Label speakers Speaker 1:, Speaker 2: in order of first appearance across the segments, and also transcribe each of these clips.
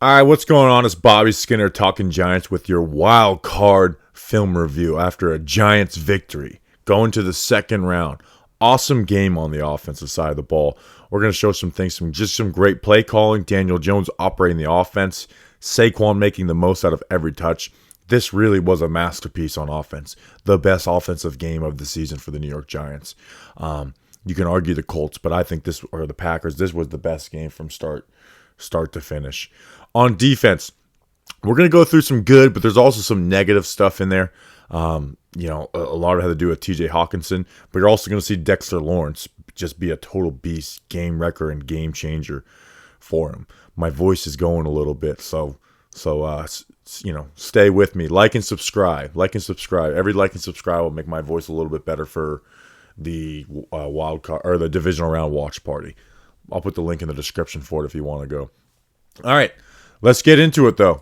Speaker 1: All right, what's going on? It's Bobby Skinner talking Giants with your wild card film review after a Giants victory. Going to the second round. Awesome game on the offensive side of the ball. We're going to show some things, some great play calling. Daniel Jones operating the offense. Saquon making the most out of every touch. This really was a masterpiece on offense. The best offensive game of the season for the New York Giants. You can argue the Colts, but I think the Packers, this was the best game from start to finish. On defense, we're going to go through some good, but there's also some negative stuff in there. A lot of it had to do with TJ Hawkinson, but you're also going to see Dexter Lawrence just be a total beast, game wrecker and game changer for him. My voice is going a little bit, so stay with me. Like and subscribe. Every like and subscribe will make my voice a little bit better for the wild card or the divisional round watch party. I'll put the link in the description for it if you want to go. All right, let's get into it though.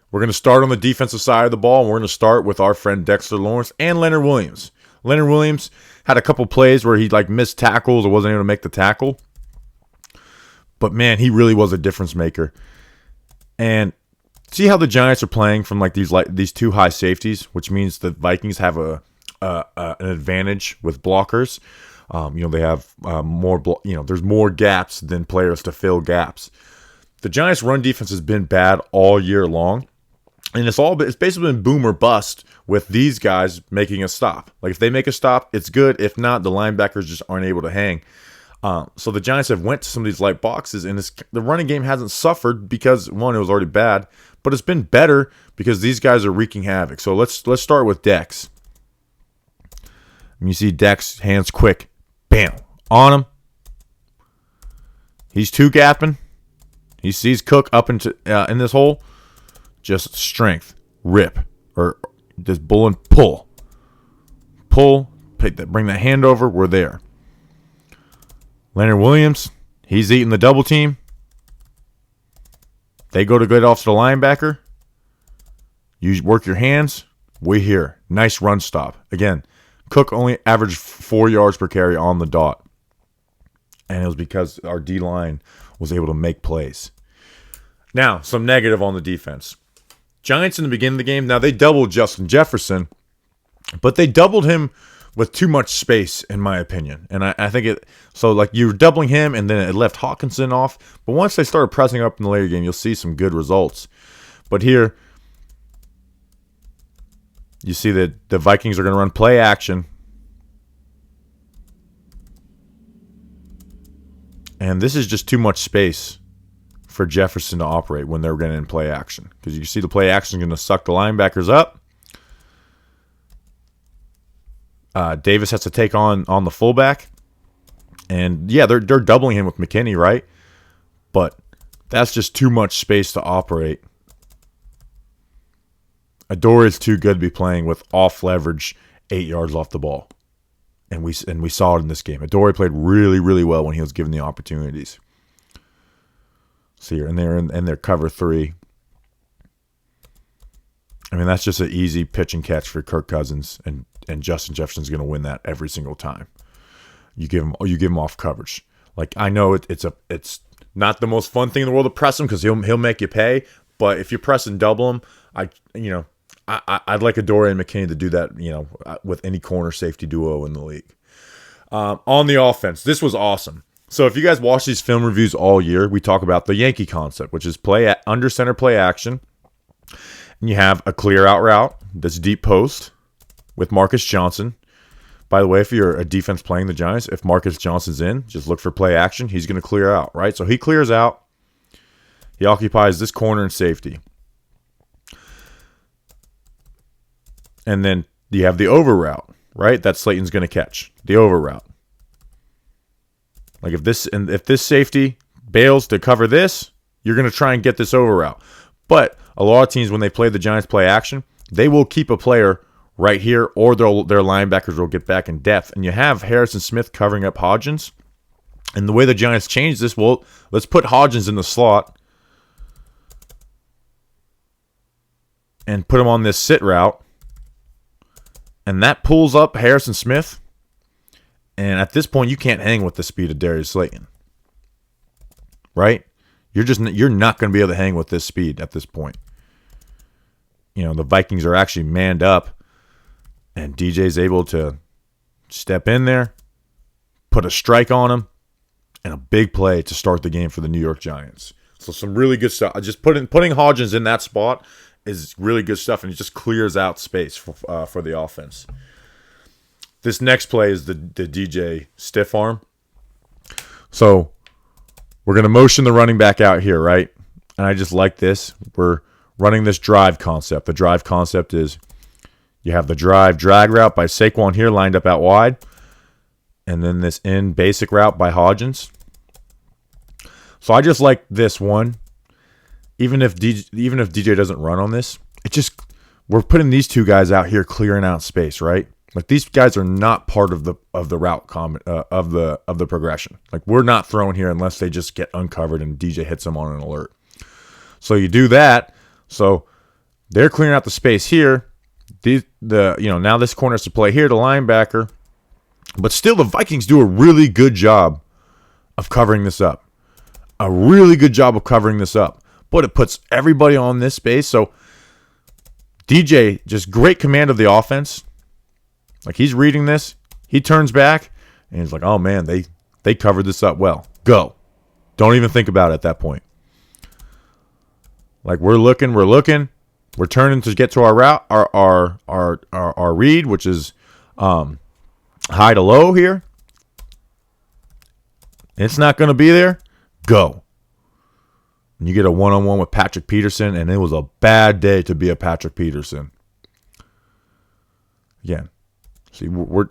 Speaker 1: We're going to start on the defensive side of the ball, and we're going to start with our friend Dexter Lawrence and Leonard Williams. Leonard Williams had a couple plays where he missed tackles or wasn't able to make the tackle. But man, he really was a difference maker. And see how the Giants are playing from these two high safeties, which means the Vikings have an advantage with blockers. They have more. There's more gaps than players to fill gaps. The Giants' run defense has been bad all year long, and it's basically been boom or bust with these guys making a stop. Like if they make a stop, it's good. If not, the linebackers just aren't able to hang. So the Giants have went to some of these light boxes, and the running game hasn't suffered because one, it was already bad, but it's been better because these guys are wreaking havoc. So let's start with Dex. You see Dex, hands quick. Bam. On him. He's two-gapping. He sees Cook up into in this hole. Just strength. Rip. Or just bull and pull. Pull. Bring that hand over. We're there. Leonard Williams. He's eating the double team. They go to get off to the linebacker. You work your hands. We're here. Nice run stop. Again, Cook only averaged 4 yards per carry on the dot. And it was because our D-line was able to make plays. Now, some negative on the defense. Giants in the beginning of the game, now they doubled Justin Jefferson, but they doubled him with too much space, in my opinion. And I think you're doubling him, and then it left Hawkinson off. But once they started pressing up in the later game, you'll see some good results. But here, you see that the Vikings are going to run play action. And this is just too much space for Jefferson to operate when they're going to in play action. Because you see the play action is going to suck the linebackers up. Davis has to take on the fullback. And yeah, they're doubling him with McKinney, right? But that's just too much space to operate. Adore is too good to be playing with off leverage 8 yards off the ball. And we saw it in this game. Adore played really, really well when he was given the opportunities. See here, and they're in their cover 3. I mean, that's just an easy pitch and catch for Kirk Cousins, and Justin Jefferson's going to win that every single time. You give him off coverage. Like I know it's not the most fun thing in the world to press him because he'll make you pay. But if you press and double him, I'd like Adore and McKinney to do that, with any corner safety duo in the league. On the offense, this was awesome. So if you guys watch these film reviews all year, we talk about the Yankee concept, which is play under center play action. And you have a clear out route that's deep post with Marcus Johnson. By the way, if you're a defense playing the Giants, if Marcus Johnson's in, just look for play action. He's going to clear out, right? So he clears out. He occupies this corner and safety. And then you have the over route, right? That Slayton's going to catch. The over route. Like if this safety bails to cover this, you're going to try and get this over route. But a lot of teams, when they play the Giants play action, they will keep a player right here, or their linebackers will get back in depth. And you have Harrison Smith covering up Hodgins. And the way the Giants changed this, well, let's put Hodgins in the slot and put him on this sit route. And that pulls up Harrison Smith. And at this point, you can't hang with the speed of Darius Slayton. Right? you're not going to be able to hang with this speed at this point. The Vikings are actually manned up, and DJ's able to step in there, put a strike on him, and a big play to start the game for the New York Giants. So some really good stuff. Just putting Hodgins in that spot is really good stuff, and it just clears out space for the offense. This next play is the DJ stiff arm. So we're going to motion the running back out here, right? And I just like this. We're running this drive concept. The drive concept is you have the drive drag route by Saquon here lined up out wide, and then this in basic route by Hodgins. So I just like this one. Even if DJ doesn't run on this, we're putting these two guys out here clearing out space, right? Like these guys are not part of the route of the progression. Like we're not throwing here unless they just get uncovered and DJ hits them on an alert. So you do that. So they're clearing out the space here. Now this corner has to play here, the linebacker. But still, the Vikings do a really good job of covering this up. But it puts everybody on this space. So DJ, just great command of the offense. Like he's reading this. He turns back, and he's like, oh, man, they covered this up well. Go. Don't even think about it at that point. Like we're looking. We're turning to get to our route, our read, which is high to low here. It's not going to be there. Go. And you get a one-on-one with Patrick Peterson, and it was a bad day to be a Patrick Peterson. Again, see, we're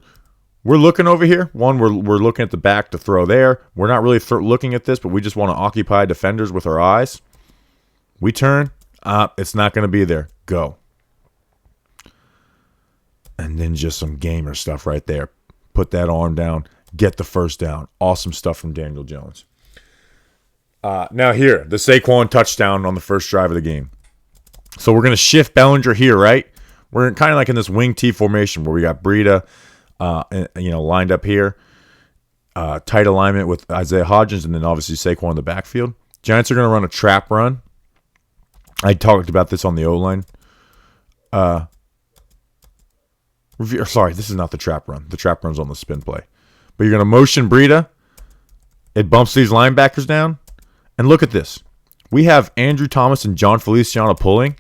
Speaker 1: looking over here. One, we're looking at the back to throw there. We're not really looking at this, but we just want to occupy defenders with our eyes. We turn. It's not going to be there. Go. And then just some gamer stuff right there. Put that arm down. Get the first down. Awesome stuff from Daniel Jones. Now here, the Saquon touchdown on the first drive of the game. So we're going to shift Bellinger here, right? We're kind of like in this wing T formation where we got Breida, lined up here. Tight alignment with Isaiah Hodgins, and then obviously Saquon in the backfield. Giants are going to run a trap run. I talked about this on the O-line. Sorry, this is not the trap run. The trap run's on the spin play. But you're going to motion Breida. It bumps these linebackers down. And look at this. We have Andrew Thomas and John Feliciano pulling.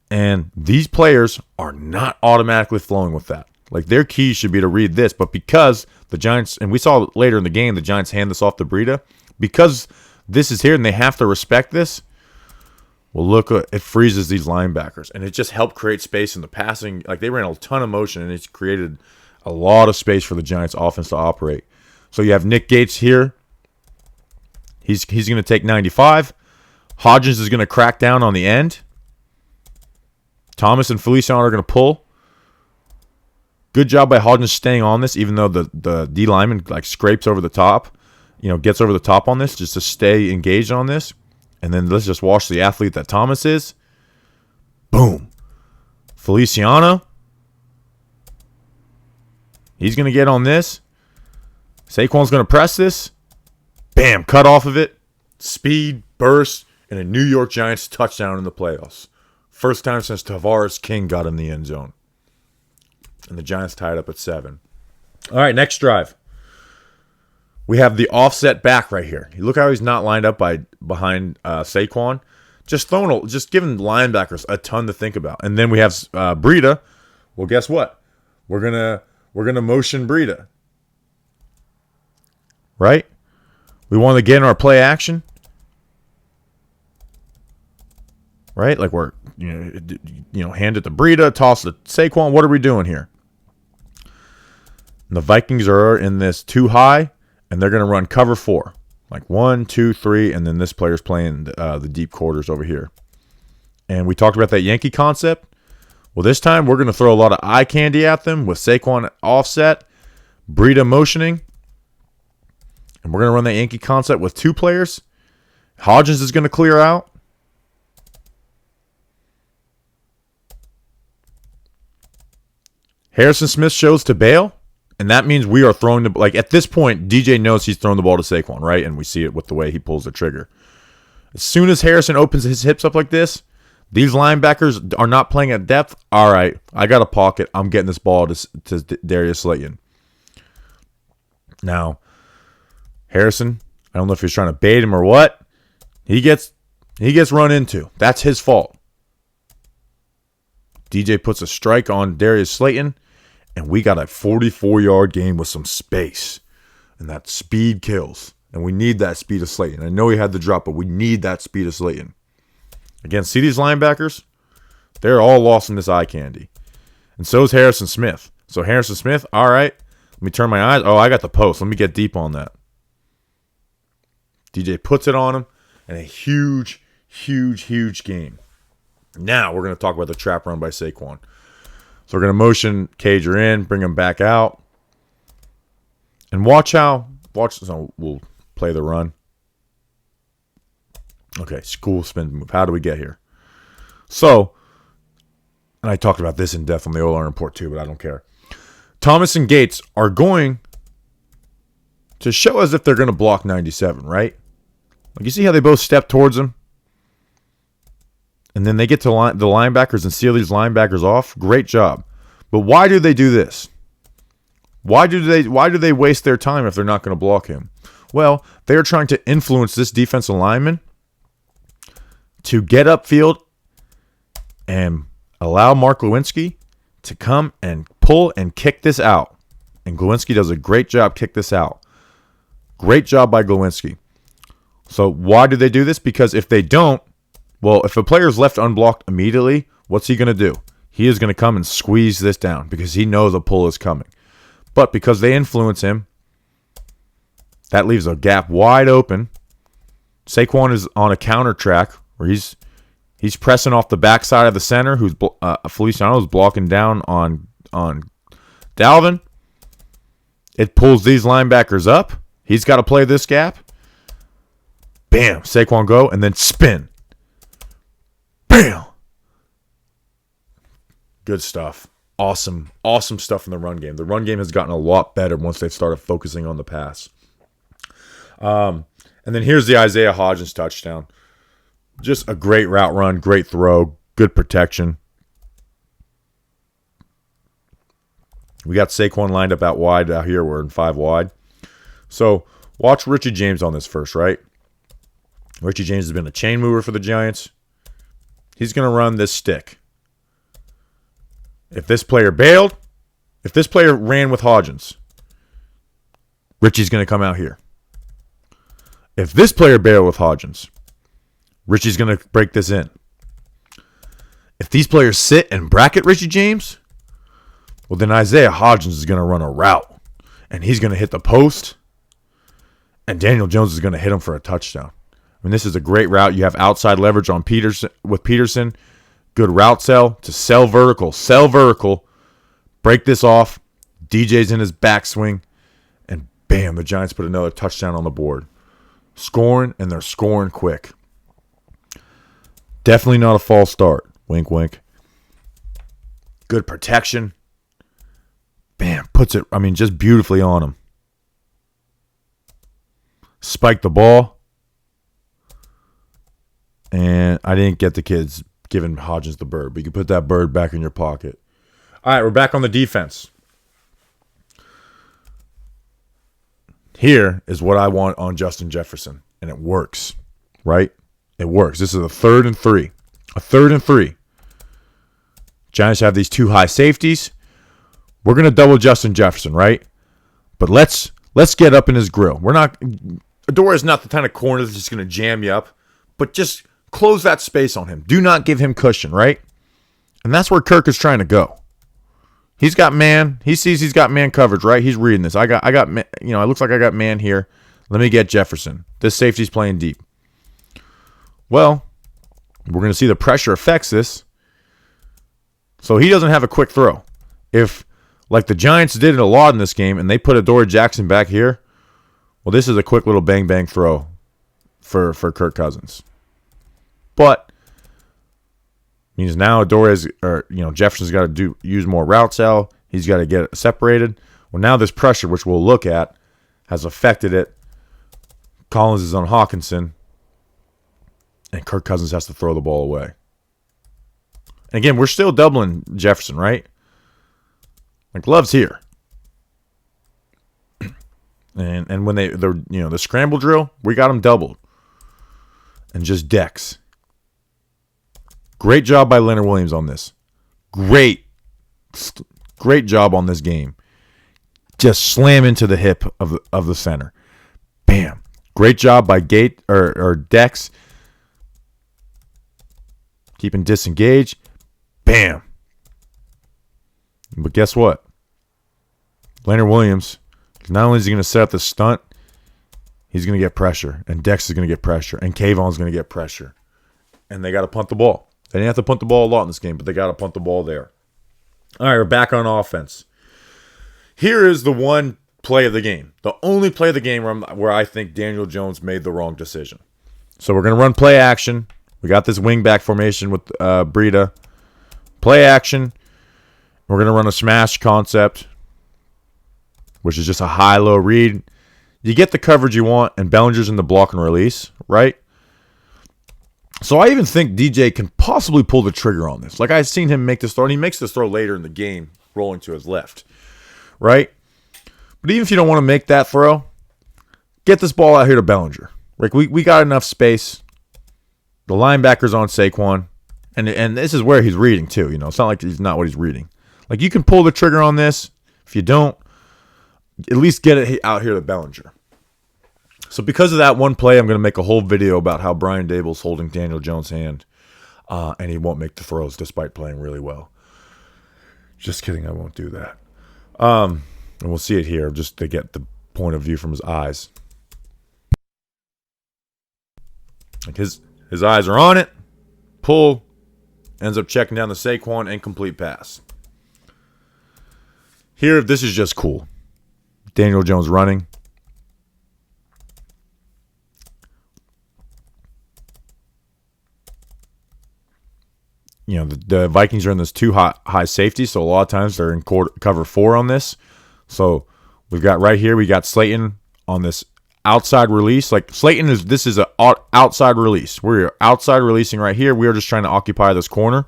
Speaker 1: And these players are not automatically flowing with that. Like their keys should be to read this. But because the Giants, and we saw later in the game, the Giants hand this off to Breida. Because this is here and they have to respect this. Well, look, it freezes these linebackers. And it just helped create space in the passing. Like they ran a ton of motion and it's created a lot of space for the Giants offense to operate. So you have Nick Gates here. He's going to take 95. Hodgins is going to crack down on the end. Thomas and Feliciano are going to pull. Good job by Hodgins staying on this, even though the D lineman like scrapes over the top, gets over the top on this just to stay engaged on this. And then let's just watch the athlete that Thomas is. Boom. Feliciano. He's going to get on this. Saquon's going to press this. Bam, cut off of it. Speed, burst, and a New York Giants touchdown in the playoffs. First time since Tavares King got in the end zone. And the Giants tied up at 7. All right, next drive. We have the offset back right here. Look how he's not lined up behind Saquon. Just giving linebackers a ton to think about. And then we have Breida. Well, guess what? We're gonna motion Breida. Right? We want to get in our play action. Right? Like we're hand it to Breida, toss it to Saquon. What are we doing here? And the Vikings are in this too high, and they're going to run cover 4. Like 1, 2, 3, and then this player's playing the deep quarters over here. And we talked about that Yankee concept. Well, this time we're going to throw a lot of eye candy at them with Saquon offset, Breida motioning. And we're going to run that Yankee concept with 2 players. Hodgins is going to clear out. Harrison Smith shows to bail. And that means we are throwing at this point, DJ knows he's throwing the ball to Saquon, right? And we see it with the way he pulls the trigger. As soon as Harrison opens his hips up like this, these linebackers are not playing at depth. All right, I got a pocket. I'm getting this ball to Darius Slayton. Now, Harrison, I don't know if he's trying to bait him or what. He gets run into. That's his fault. DJ puts a strike on Darius Slayton, and we got a 44-yard game with some space. And that speed kills. And we need that speed of Slayton. I know he had the drop, but we need that speed of Slayton. Again, see these linebackers? They're all lost in this eye candy. And so is Harrison Smith. So Harrison Smith, all right. Let me turn my eyes. Oh, I got the post. Let me get deep on that. DJ puts it on him. And a huge, huge, huge game. Now we're going to talk about the trap run by Saquon. So we're going to motion Cager in, bring him back out. And so we'll play the run. Okay, school spin move. How do we get here? So, and I talked about this in depth on the O-line report too, but I don't care. Thomas and Gates are going to show us if they're going to block 97, right? Like, you see how they both step towards him? And then they get to the linebackers and seal these linebackers off? Great job. But why do they do this? Why do they waste their time if they're not going to block him? Well, they are trying to influence this defensive lineman to get upfield and allow Mark Glowinski to come and pull and kick this out. And Glowinski does a great job kick this out. Great job by Glowinski. So why do they do this? Because if they don't, well, if a player is left unblocked immediately, what's he going to do? He is going to come and squeeze this down because he knows a pull is coming. But because they influence him, that leaves a gap wide open. Saquon is on a counter track where he's pressing off the backside of the center, who's Feliciano is blocking down on Dalvin. It pulls these linebackers up. He's got to play this gap. Bam, Saquon go, and then spin. Bam. Good stuff. Awesome stuff in the run game. The run game has gotten a lot better once they've started focusing on the pass. And then here's the Isaiah Hodgins touchdown. Just a great route run, great throw, good protection. We got Saquon lined up out wide out here. We're in 5 wide. So watch Richie James on this first, right? Richie James has been a chain mover for the Giants. He's going to run this stick. If this player bailed, if this player ran with Hodgins, Richie's going to come out here. If this player bailed with Hodgins, Richie's going to break this in. If these players sit and bracket Richie James, well, then Isaiah Hodgins is going to run a route, and he's going to hit the post, and Daniel Jones is going to hit him for a touchdown. I mean, this is a great route. You have outside leverage on Peterson. Good route sell to sell vertical. Break this off. DJ's in his backswing. And bam, the Giants put another touchdown on the board. Scoring, and they're scoring quick. Definitely not a false start. Wink, wink. Good protection. Bam, puts it, just beautifully on him. Spiked the ball. And I didn't get the kids giving Hodgins the bird, but you can put that bird back in your pocket. All right, we're back on the defense. Here is what I want on Justin Jefferson, and it works, right? It works. This is a 3rd and 3. A 3rd and 3. Giants have these 2 high safeties. We're going to double Justin Jefferson, right? But let's get up in his grill. Adora is not the kind of corner that's just going to jam you up, but just close that space on him. Do not give him cushion, right? And that's where Kirk is trying to go. He's got man. He sees he's got man coverage, right? He's reading this. I got it looks like I got man here. Let me get Jefferson. This safety's playing deep. Well, we're going to see the pressure affects this. So he doesn't have a quick throw. If, like the Giants did a lot in this game, and they put Adoree Jackson back here, well, this is a quick little bang-bang throw for Kirk Cousins. But means now Jefferson's got to use more route cell. He's got to get it separated. Well, now this pressure, which we'll look at, has affected it. Collins is on Hawkinson. And Kirk Cousins has to throw the ball away. And again, we're still doubling Jefferson, right? Like, Love's here. And when the scramble drill, we got him doubled. And just decks. Great job by Leonard Williams on this. Great job on this game. Just slam into the hip of the center. Bam. Great job by Dex. Keeping disengaged. Bam. But guess what? Leonard Williams, not only is he going to set up the stunt, he's going to get pressure. And Dex is going to get pressure. And Kayvon's going to get pressure. And they got to punt the ball. They didn't have to punt the ball a lot in this game, but they got to punt the ball there. All right, we're back on offense. Here is the one play of the game. The only play of the game where I think Daniel Jones made the wrong decision. So we're going to run play action. We got this wingback formation with Breida. Play action. We're going to run a smash concept, which is just a high-low read. You get the coverage you want, and Bellinger's in the block and release, right? So I even think DJ can possibly pull the trigger on this. Like, I've seen him make this throw, and he makes this throw later in the game, rolling to his left, right? But even if you don't want to make that throw, get this ball out here to Bellinger. Like, we got enough space. The linebacker's on Saquon, and this is where he's reading too. It's not like he's not what he's reading. Like, you can pull the trigger on this. If you don't, at least get it out here to Bellinger. So because of that one play, I'm going to make a whole video about how Brian Dable's holding Daniel Jones' hand, and he won't make the throws despite playing really well. Just kidding, I won't do that. And we'll see it here just to get the point of view from his eyes. Like his eyes are on it. Pull. Ends up checking down the Saquon. Incomplete pass. Here, this is just cool. Daniel Jones running. The Vikings are in this too high safety, so a lot of times they're in cover 4 on this. So we've got right here, we got Slayton on this outside release. Like, this is an outside release. We're outside releasing right here. We are just trying to occupy this corner.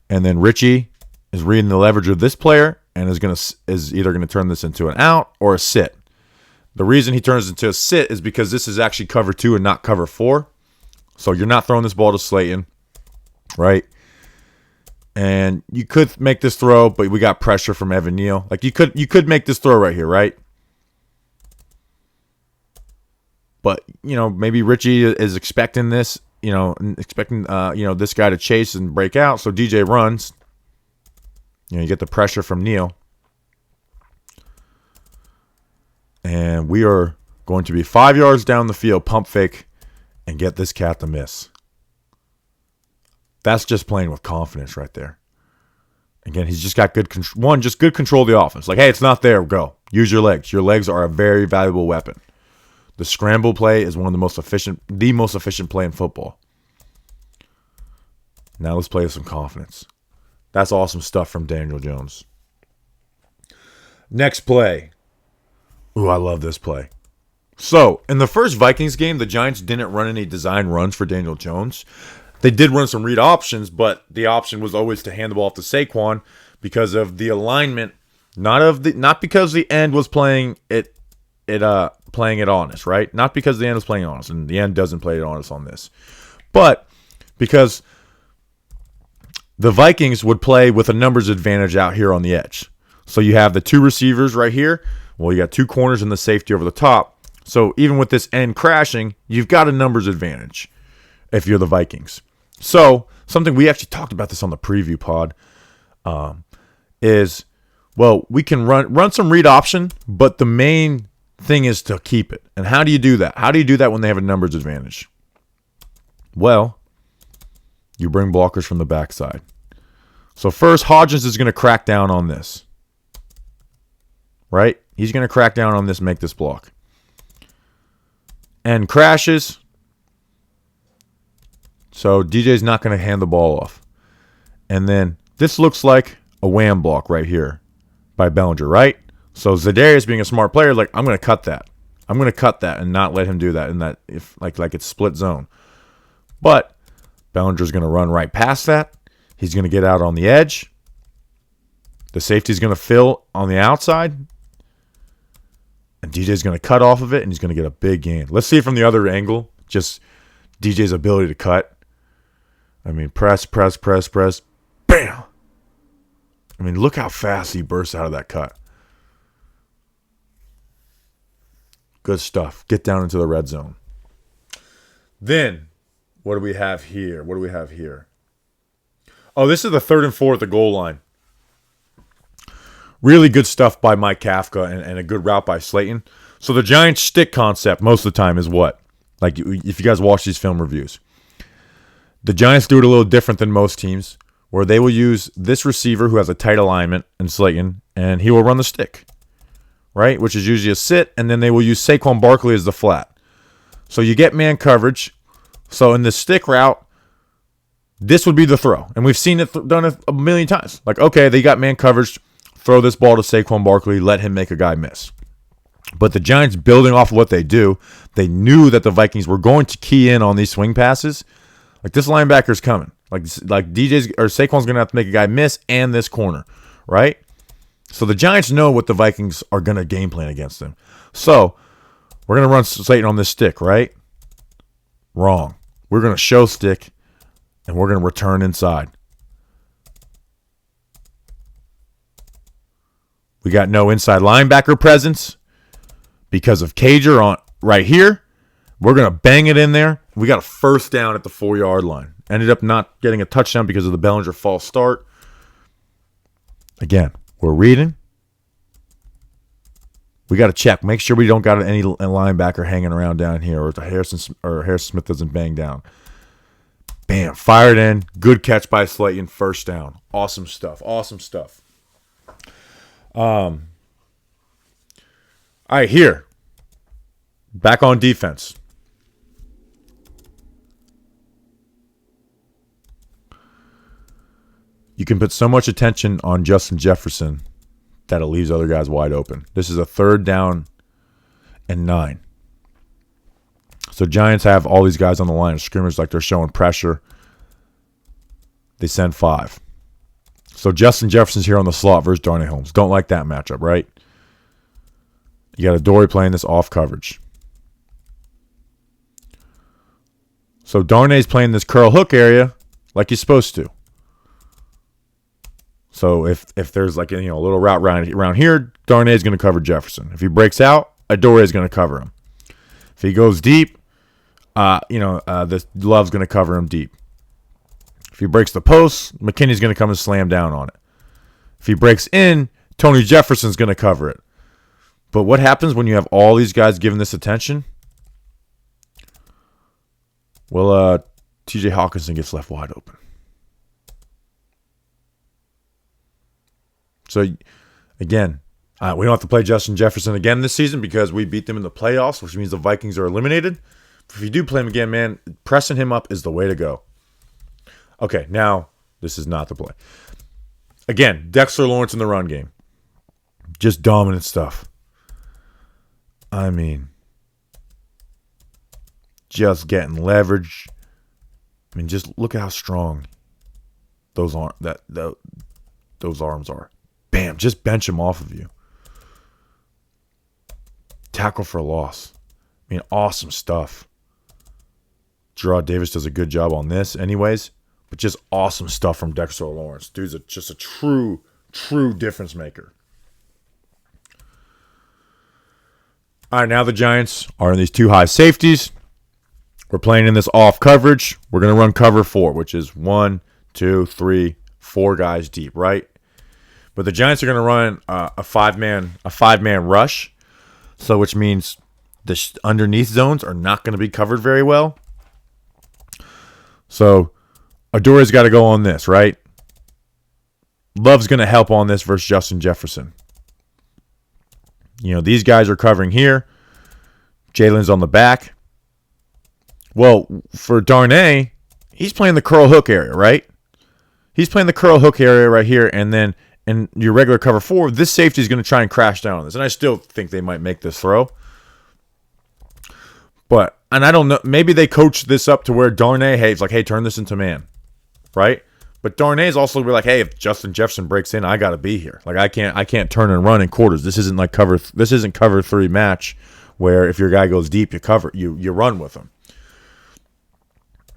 Speaker 1: And then Richie is reading the leverage of this player and is either going to turn this into an out or a sit. The reason he turns it into a sit is because this is actually cover 2 and not cover 4. So you're not throwing this ball to Slayton, right? And you could make this throw, but we got pressure from Evan Neal. Like, you could make this throw right here, right? But, maybe Richie is expecting this, this guy to chase and break out. So DJ runs. You get the pressure from Neal. And we are going to be 5 yards down the field, pump fake, and get this cat to miss. That's just playing with confidence right there. Again, he's just got good control. Good control of the offense. Like, hey, it's not there. Go. Use your legs. Your legs are a very valuable weapon. The scramble play is one of the most efficient play in football. Now let's play with some confidence. That's awesome stuff from Daniel Jones. Next play. Ooh, I love this play. So, in the first Vikings game, the Giants didn't run any design runs for Daniel Jones. They did run some read options, but the option was always to hand the ball off to Saquon because of the alignment, not because the end was playing it honest, right? Not because the end was playing honest, and the end doesn't play it honest on this, but because the Vikings would play with a numbers advantage out here on the edge. So you have the 2 receivers right here. Well, you got 2 corners and the safety over the top. So even with this end crashing, you've got a numbers advantage if you're the Vikings. So something we actually talked about this on the preview pod is, well, we can run some read option, but the main thing is to keep it. And how do you do that? How do you do that when they have a numbers advantage? Well, you bring blockers from the backside. So first, Hodgins is going to crack down on this. Right? He's going to crack down on this, make this block. And crashes. So DJ's not going to hand the ball off. And then this looks like a wham block right here by Bellinger, right? So Za'Darius, being a smart player, like, I'm going to cut that. I'm going to cut that and not let him do that. And that if like it's split zone. But Bellinger's going to run right past that. He's going to get out on the edge. The safety's going to fill on the outside. And DJ's going to cut off of it, and he's going to get a big gain. Let's see it from the other angle. Just DJ's ability to cut. I mean, press. Bam! I mean, look how fast he bursts out of that cut. Good stuff. Get down into the red zone. Then, what do we have here? Oh, this is the 3rd and 4 at the goal line. Really good stuff by Mike Kafka and a good route by Slayton. So the Giants stick concept most of the time is what? Like, if you guys watch these film reviews. The Giants do it a little different than most teams, where they will use this receiver who has a tight alignment in Slayton, and he will run the stick, right? Which is usually a sit, and then they will use Saquon Barkley as the flat. So you get man coverage. So in the stick route, this would be the throw. And we've seen it done a million times. Like, okay, they got man coverage. Throw this ball to Saquon Barkley. Let him make a guy miss. But the Giants, building off of what they do, they knew that the Vikings were going to key in on these swing passes. Like, this linebacker's coming. Like DJ's or Saquon's going to have to make a guy miss and this corner, right? So the Giants know what the Vikings are going to game plan against them. So we're going to run Slayton on this stick, right? Wrong. We're going to show stick, and we're going to return inside. We got no inside linebacker presence because of Cager on right here. We're going to bang it in there. We got a first down at the 4-yard line. Ended up not getting a touchdown because of the Bellinger false start. Again, we're reading. We got to check. Make sure we don't got any linebacker hanging around down here, or Harrison Smith doesn't bang down. Bam, fired in. Good catch by Slayton. First down. Awesome stuff. All right, here. Back on defense. You can put so much attention on Justin Jefferson that it leaves other guys wide open. This is a 3rd down and 9. So Giants have all these guys on the line of scrimmage like they're showing pressure. They send 5. So Justin Jefferson's here on the slot versus Darnay Holmes. Don't like that matchup, right? You got Adoree playing this off coverage. So Darnay's playing this curl hook area like he's supposed to. So if there's like a little route around here, Darnay's going to cover Jefferson. If he breaks out, Adoree is going to cover him. If he goes deep, the Love's going to cover him deep. If he breaks the post, McKinney's going to come and slam down on it. If he breaks in, Tony Jefferson's going to cover it. But what happens when you have all these guys giving this attention? Well, TJ Hawkinson gets left wide open. So, again, we don't have to play Justin Jefferson again this season because we beat them in the playoffs, which means the Vikings are eliminated. If you do play him again, man, pressing him up is the way to go. Okay, now this is not the play. Again, Dexter Lawrence in the run game. Just dominant stuff. I mean, just getting leverage. I mean, just look at how strong those arms are. Bam, just bench him off of you. Tackle for a loss. I mean, awesome stuff. Gerard Davis does a good job on this anyways, but just awesome stuff from Dexter Lawrence. Dude's just a true difference maker. All right, now the Giants are in these 2 high safeties. We're playing in this off coverage. We're going to run cover 4, which is 1, 2, 3, 4 guys deep, right? But the Giants are going to run a five-man rush, so which means the underneath zones are not going to be covered very well. So Adoree's got to go on this, right? Love's going to help on this versus Justin Jefferson. These guys are covering here. Jalen's on the back. Well, for Darnay, he's playing the curl hook area, right? He's playing the curl hook area right here, and then in your regular cover 4, this safety is going to try and crash down on this. And I still think they might make this throw. But And I don't know, maybe they coach this up to where Darnay, hey, it's like, hey, turn this into man, right? But Darnay's also be like, hey, if Justin Jefferson breaks in, I got to be here. Like I can't turn and run in quarters. This isn't like cover 3 match where if your guy goes deep, you run with him.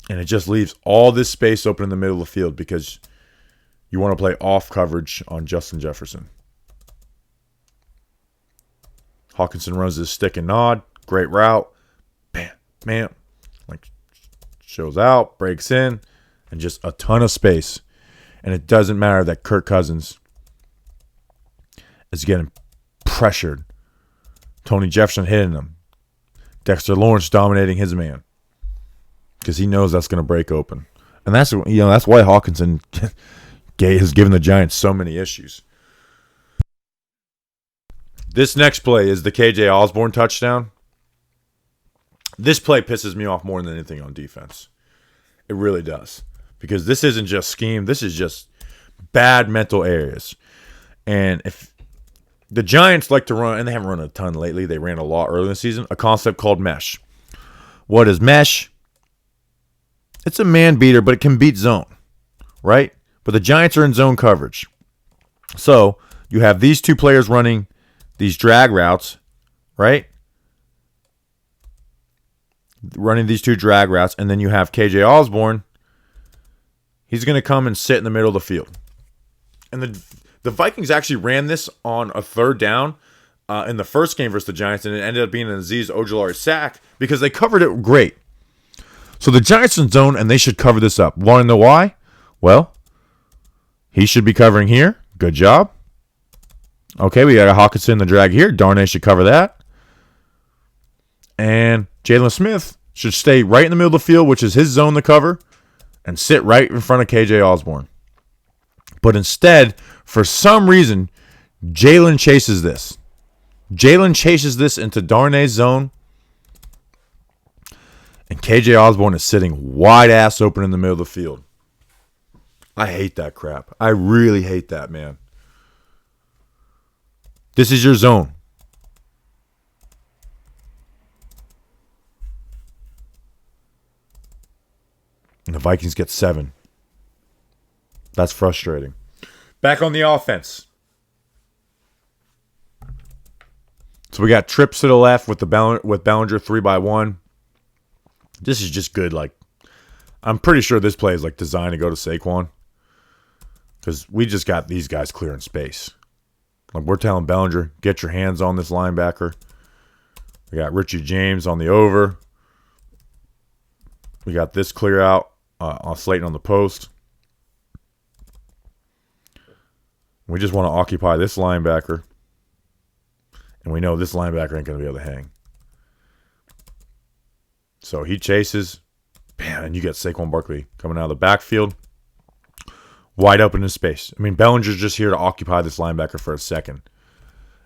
Speaker 1: And it just leaves all this space open in the middle of the field because you want to play off coverage on Justin Jefferson. Hawkinson runs his stick and nod, great route. Bam, like shows out, breaks in, and just a ton of space. And it doesn't matter that Kirk Cousins is getting pressured. Tony Jefferson hitting him. Dexter Lawrence dominating his man. Because he knows that's going to break open. And that's why Hawkinson has given the Giants so many issues. This next play is the KJ Osborne touchdown. This play pisses me off more than anything on defense. It really does. Because this isn't just scheme. This is just bad mental areas. And if the Giants like to run, and they haven't run a ton lately. They ran a lot early in the season. A concept called mesh. What is mesh? It's a man beater, but it can beat zone. Right? But the Giants are in zone coverage. So you have these two players running these drag routes. Right? Running these two drag routes, and then you have KJ Osborne. He's going to come and sit in the middle of the field. And the Vikings actually ran this on a third down in the first game versus the Giants, and it ended up being an Azeez Ojulari sack because they covered it great. So the Giants in zone, and they should cover this up. Want to know why? Well, he should be covering here. Good job. Okay, we got a Hawkinson in the drag here. Darnay should cover that. And Jalen Smith should stay right in the middle of the field, which is his zone to cover, and sit right in front of KJ Osborne. But instead, for some reason, Jalen chases this. Jalen chases this into Darnay's zone, and KJ Osborne is sitting wide ass open in the middle of the field. I hate that crap. I really hate that, man. This is your zone. And the Vikings get 7. That's frustrating. Back on the offense. So we got trips to the left with Bellinger 3x1. This is just good. Like, I'm pretty sure this play is like designed to go to Saquon. Because we just got these guys clearing space. Like, we're telling Bellinger, get your hands on this linebacker. We got Richie James on the over. We got this clear out on Slayton on the post. We just want to occupy this linebacker. And we know this linebacker ain't going to be able to hang. So he chases. Bam, and you get Saquon Barkley coming out of the backfield. Wide open in space. I mean, Bellinger's just here to occupy this linebacker for a second.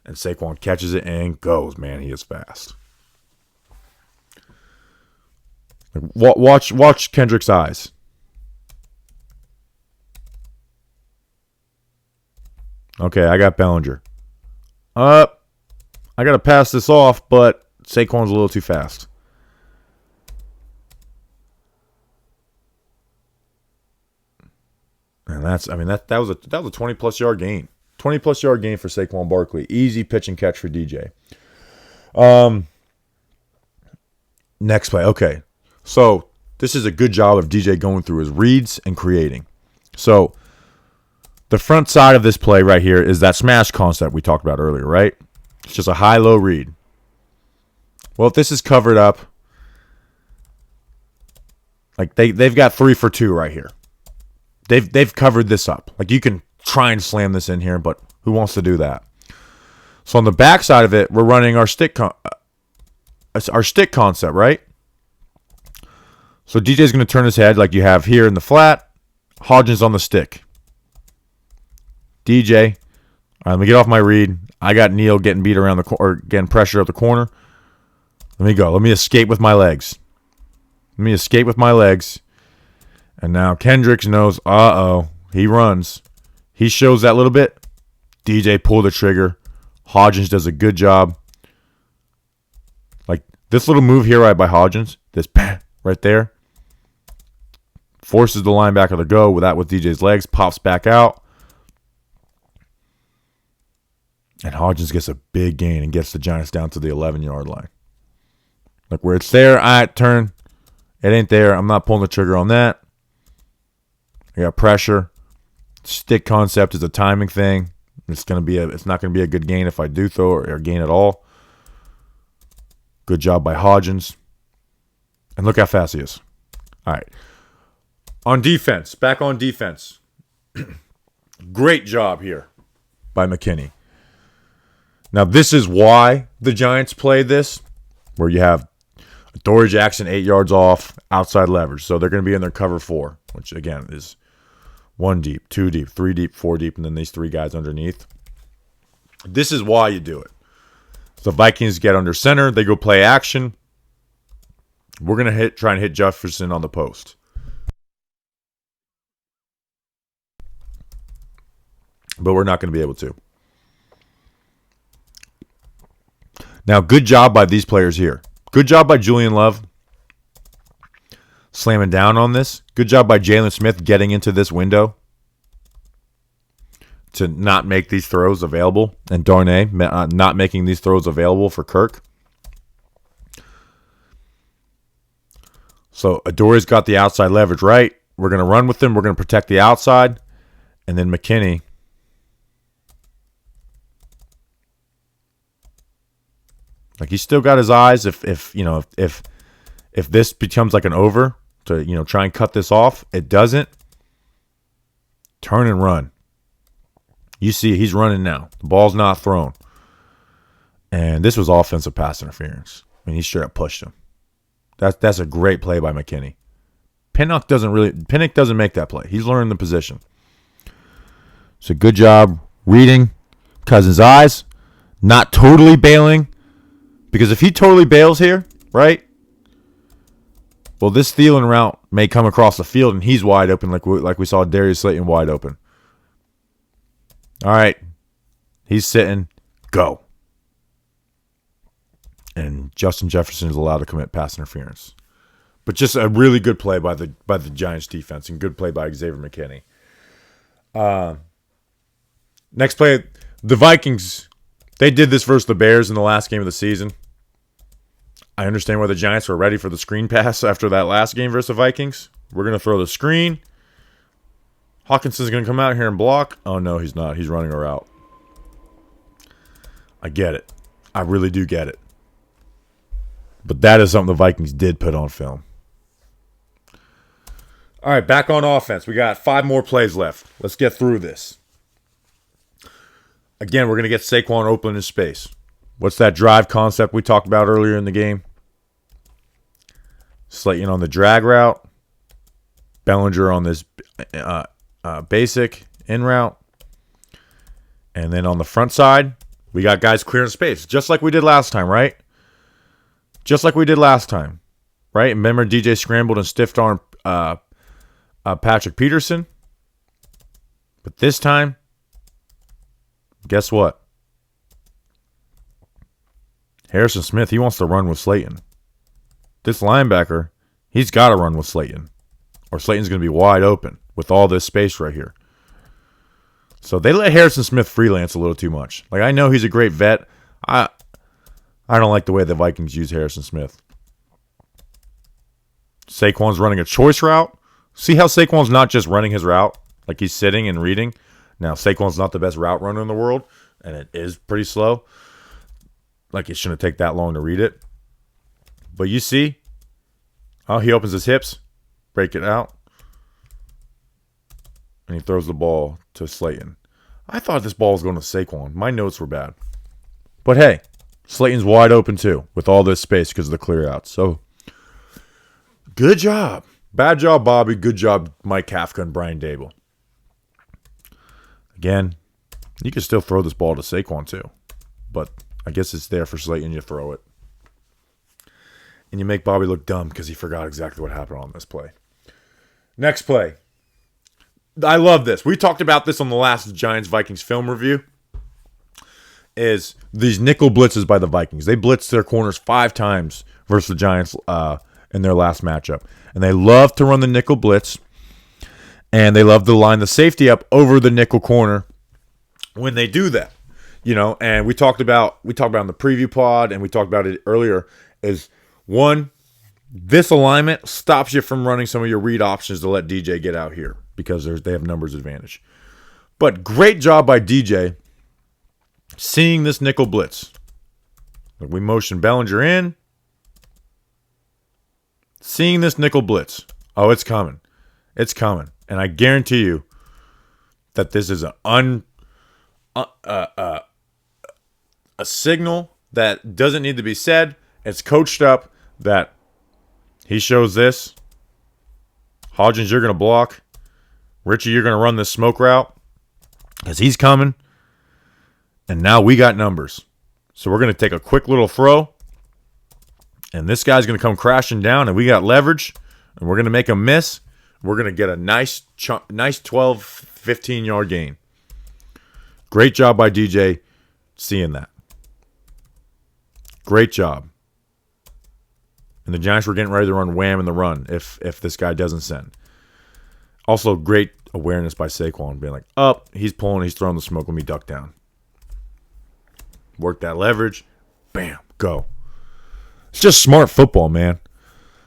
Speaker 1: And Saquon catches it and goes. Man, he is fast. Watch Kendrick's eyes. Okay, I got Bellinger. I got to pass this off, but Saquon's a little too fast. And that was a 20-plus yard gain. 20-plus yard gain for Saquon Barkley. Easy pitch and catch for DJ. Next play. Okay. So this is a good job of DJ going through his reads and creating. So the front side of this play right here is that smash concept we talked about earlier, right? It's just a high-low read. Well, if this is covered up, like they've got 3 for 2 right here. They've covered this up. Like, you can try and slam this in here, but who wants to do that? So on the back side of it, we're running our stick concept, right? So DJ's going to turn his head like you have here in the flat. Hodgins on the stick. DJ, all right, let me get off my read. I got Neal getting beat around the corner, or getting pressure at the corner. Let me go. Let me escape with my legs. And now Kendricks knows, he runs. He shows that little bit. DJ pull the trigger. Hodgins does a good job. Like, This little move here right by Hodgins, this right there, forces the linebacker to go with that with DJ's legs, pops back out. And Hodgins gets a big gain and gets the Giants down to the 11-yard line. Like where it's there, turn. It ain't there. I'm not pulling the trigger on that. I got pressure. Stick concept is a timing thing. It's not gonna be a good gain if I do throw or gain at all. Good job by Hodgins. And look how fast he is. All right. On defense, back on defense. Great job here by McKinney. Now, this is why the Giants play this, where you have Dory Jackson 8 yards off, outside leverage. So they're going to be in their cover 4, which, again, is 1 deep, 2 deep, 3 deep, 4 deep, and then these 3 guys underneath. This is why you do it. So the Vikings get under center. They go play action. We're going to try and hit Jefferson on the post. But we're not going to be able to. Now, good job by these players here. Good job by Julian Love slamming down on this. Good job by Jalen Smith getting into this window to not make these throws available. And Darnay not making these throws available for Kirk. So Adore's got the outside leverage right. We're going to run with him. We're going to protect the outside. And then McKinney. Like he's still got his eyes. If this becomes like an over to try and cut this off, it doesn't. Turn and run. You see, he's running now. The ball's not thrown, and this was offensive pass interference. I mean, he straight up pushed him. That's a great play by McKinney. Pinnock doesn't make that play. He's learning the position. So good job reading Cousins' eyes, not totally bailing. Because if he totally bails here, right? Well, this Thielen route may come across the field and he's wide open like we saw Darius Slayton wide open. All right. He's sitting. Go. And Justin Jefferson is allowed to commit pass interference. But just a really good play by the Giants defense and good play by Xavier McKinney. Next play, the Vikings, they did this versus the Bears in the last game of the season. I understand why the Giants were ready for the screen pass after that last game versus the Vikings. We're going to throw the screen. Hawkinson's going to come out here and block. Oh, no, he's not. He's running a route. I get it. I really do get it. But that is something the Vikings did put on film. All right, back on offense. We got 5 more plays left. Let's get through this. Again, we're going to get Saquon open in space. What's that drive concept we talked about earlier in the game? Slayton on the drag route. Bellinger on this basic in route. And then on the front side, we got guys clearing space. Just like we did last time, right? Just like we did last time. Right? Remember DJ scrambled and stiff arm Patrick Peterson? But this time, guess what? Harrison Smith, he wants to run with Slayton. This linebacker, he's got to run with Slayton. Or Slayton's going to be wide open with all this space right here. So they let Harrison Smith freelance a little too much. Like, I know he's a great vet. I don't like the way the Vikings use Harrison Smith. Saquon's running a choice route. See how Saquon's not just running his route? Like he's sitting and reading. Now, Saquon's not the best route runner in the world, and it is pretty slow. Like, it shouldn't take that long to read it. But you see, he opens his hips, break it out, and he throws the ball to Slayton. I thought this ball was going to Saquon. My notes were bad. But hey, Slayton's wide open too with all this space because of the clear out. So, good job. Bad job, Bobby. Good job, Mike Kafka and Brian Dable. Again, you can still throw this ball to Saquon too. But I guess it's there for Slayton. You throw it. And you make Bobby look dumb because he forgot exactly what happened on this play. Next play. I love this. We talked about this on the last Giants-Vikings film review. Is these nickel blitzes by the Vikings. They blitzed their corners 5 times versus the Giants in their last matchup. And they love to run the nickel blitz, and they love to line the safety up over the nickel corner when they do that. And we talked about in the preview pod, and we talked about it earlier, is one, this alignment stops you from running some of your read options to let DJ get out here because they have numbers advantage. But great job by DJ seeing this nickel blitz. Like, we motion Bellinger in. Seeing this nickel blitz. Oh, it's coming. It's coming. And I guarantee you that this is a signal that doesn't need to be said. It's coached up that he shows this. Hodgins, you're going to block. Richie, you're going to run this smoke route because he's coming. And now we got numbers. So we're going to take a quick little throw. And this guy's going to come crashing down. And we got leverage. And we're going to make him miss. We're going to get a nice 12, 15-yard gain. Great job by DJ seeing that. Great job. And the Giants were getting ready to run wham in the run if this guy doesn't send. Also, great awareness by Saquon being like, up, he's pulling, he's throwing the smoke, let me duck down. Work that leverage. Bam, go. It's just smart football, man.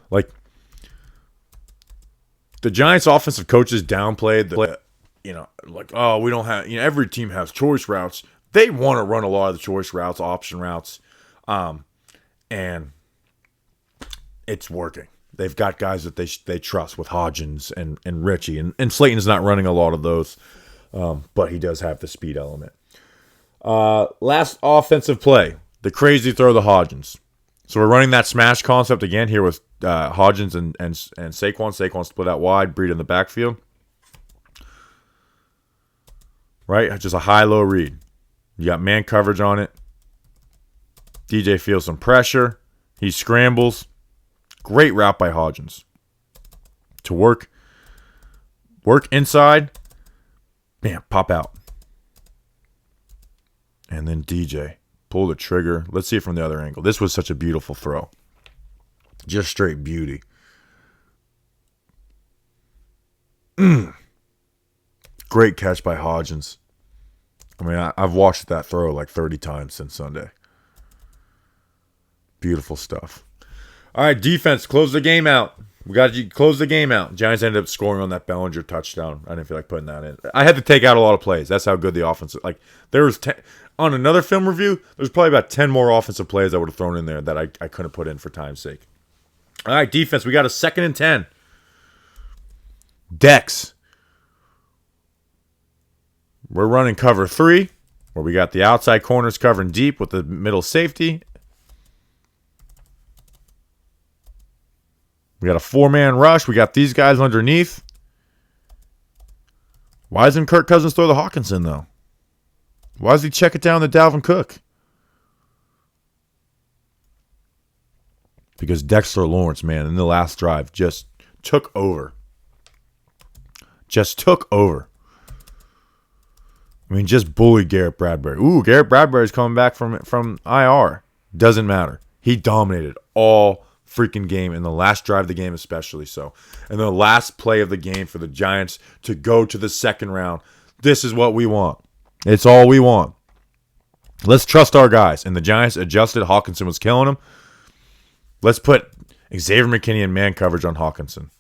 Speaker 1: Like, the Giants offensive coaches downplayed the, like, oh, we don't have, every team has choice routes. They want to run a lot of the choice routes, option routes. And it's working. They've got guys that they trust with Hodgins and Richie. And Slayton's not running a lot of those, but he does have the speed element. Last offensive play, the crazy throw to Hodgins. So we're running that smash concept again here with Hodgins and Saquon. Saquon split out wide, Breed in the backfield. Right? Just a high-low read. You got man coverage on it. DJ feels some pressure. He scrambles. Great route by Hodgins. To work inside. Bam, pop out. And then DJ. Pull the trigger. Let's see it from the other angle. This was such a beautiful throw. Just straight beauty. Great catch by Hodgins. I mean, I've watched that throw like 30 times since Sunday. Beautiful stuff. All right, defense, close the game out. We got to close the game out. Giants ended up scoring on that Bellinger touchdown. I didn't feel like putting that in. I had to take out a lot of plays. That's how good the offense is. Like, there was on another film review, there's probably about 10 more offensive plays I would have thrown in there that I couldn't put in for time's sake. All right, defense, we got a 2nd and 10. Dex. We're running cover 3, where we got the outside corners covering deep with the middle safety. We got a 4-man rush. We got these guys underneath. Why doesn't Kirk Cousins throw the Hawkinson, though? Why does he check it down to Dalvin Cook? Because Dexter Lawrence, man, in the last drive, just took over. Just took over. I mean, just bullied Garrett Bradbury. Ooh, Garrett Bradbury's coming back from IR. Doesn't matter. He dominated all freaking game in the last drive of the game, especially so. And the last play of the game for the Giants to go to the second round. This is what we want. It's all we want. Let's trust our guys. And the Giants adjusted. Hawkinson was killing them. Let's put Xavier McKinney in man coverage on Hawkinson.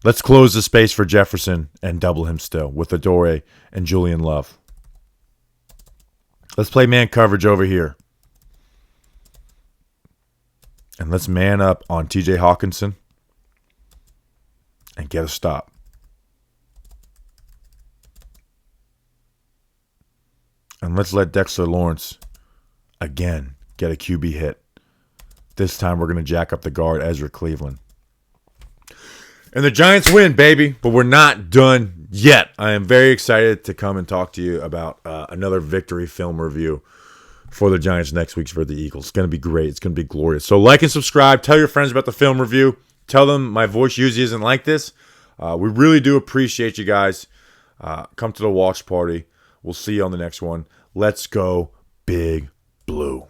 Speaker 1: Let's close the space for Jefferson and double him still with Adore and Julian Love. Let's play man coverage over here. And let's man up on TJ Hawkinson and get a stop. And let's let Dexter Lawrence, again, get a QB hit. This time we're going to jack up the guard, Ezra Cleveland. And the Giants win, baby. But we're not done yet. I am very excited to come and talk to you about another victory film review for the Giants next week for the Eagles. It's going to be great. It's going to be glorious. So like and subscribe. Tell your friends about the film review. Tell them my voice usually isn't like this. We really do appreciate you guys. Come to the watch party. We'll see you on the next one. Let's go Big Blue.